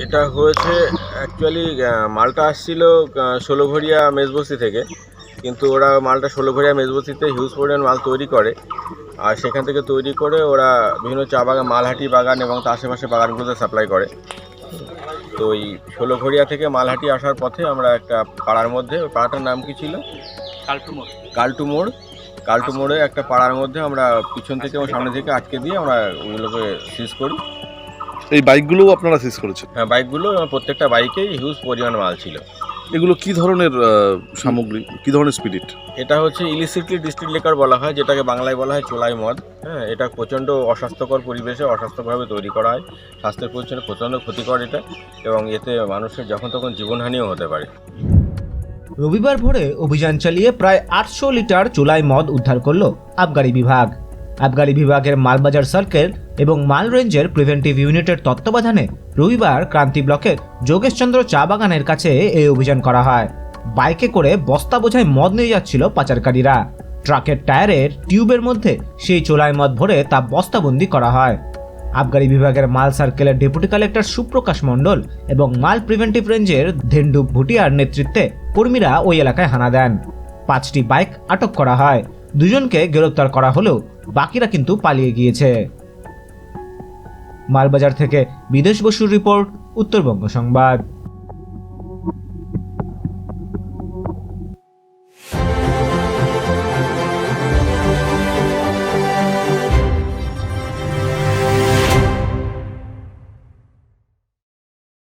এটা হয়েছে অ্যাকচুয়ালি মালটা আসছিল ষোলোঘরিয়া মেজবস্তি থেকে, কিন্তু ওরা মালটা ষোলোঘরিয়া মেজবস্তিতে হিউজ পরিমাণ মাল তৈরি করে, আর সেখান থেকে তৈরি করে ওরা বিভিন্ন চা বাগান, মালহাটি বাগান এবং তার আশেপাশে বাগানগুলোতে সাপ্লাই করে। তো এই ষোলোঘরিয়া থেকে মালহাটি আসার পথে আমরা একটা পাড়ার মধ্যে, ওই পাড়াটার নাম কি ছিল? কালটু মোড়। কালটু মোড়ে একটা পাড়ার মধ্যে আমরা পিছন থেকে এবং সামনে থেকে আটকে দিয়ে আমরা ওগুলোকে সিজ করি। এই বাইকগুলোও আপনারা সিজ করেছেন? হ্যাঁ, বাইকগুলো প্রত্যেকটা বাইকেই হিউজ পরিমাণ মাল ছিল। এগুলো কি ধরনের সামগ্রী, কি ধরনের স্পিরিট? এটা হচ্ছে ইলিসিটলি ডিস্টিল লিকার বলা হয়, যেটাকে বাংলায় বলা হয় চোলাই মদ। হ্যাঁ, এটা প্রচণ্ড অস্বাস্থ্যকর পরিবেশে অস্বাস্থ্যভাবে তৈরি করা হয়। স্বাস্থ্যের পরিচয় প্রচণ্ড ক্ষতিকর এটা, এবং এতে মানুষের যখন তখন জীবনহানিও হতে পারে। রবিবার ভোরে অভিযান চালিয়ে প্রায় 800 লিটার চোলাই মদ উদ্ধার করল আবগারি বিভাগ। আবগারি বিভাগের মালবাজার সার্কেল এবং মাল রেঞ্জের প্রিভেন্টিভ ইউনিটের তত্ত্বাবধানে রবিবার ক্রান্তি ব্লকের যোগেশচন্দ্র চা বাগানের কাছে এই অভিযান করা হয়। বাইকে করে বস্তা বোঝাই মদ নিয়ে যাচ্ছিল পাচারকারীরা। ট্রাকের টায়ারের টিউবের মধ্যে সেই চোলাই মদ ভরে তা বস্তাবন্দি করা হয়। আবগারি বিভাগের মাল সার্কেলের ডেপুটি কালেক্টর সুপ্রকাশ মণ্ডল এবং মাল প্রিভেন্টিভ রেঞ্জের ধেন্ডু ভুটিয়ার নেতৃত্বে কর্মীরা ওই এলাকায় হানা দেন। 5টি বাইক আটক করা হয়। 2জনকে গ্রেপ্তার করা হলেও বাকিরা কিন্তু পালিয়ে গিয়েছে। মালবাজার থেকে বিদেশ বসুর রিপোর্ট, উত্তরবঙ্গ সংবাদ।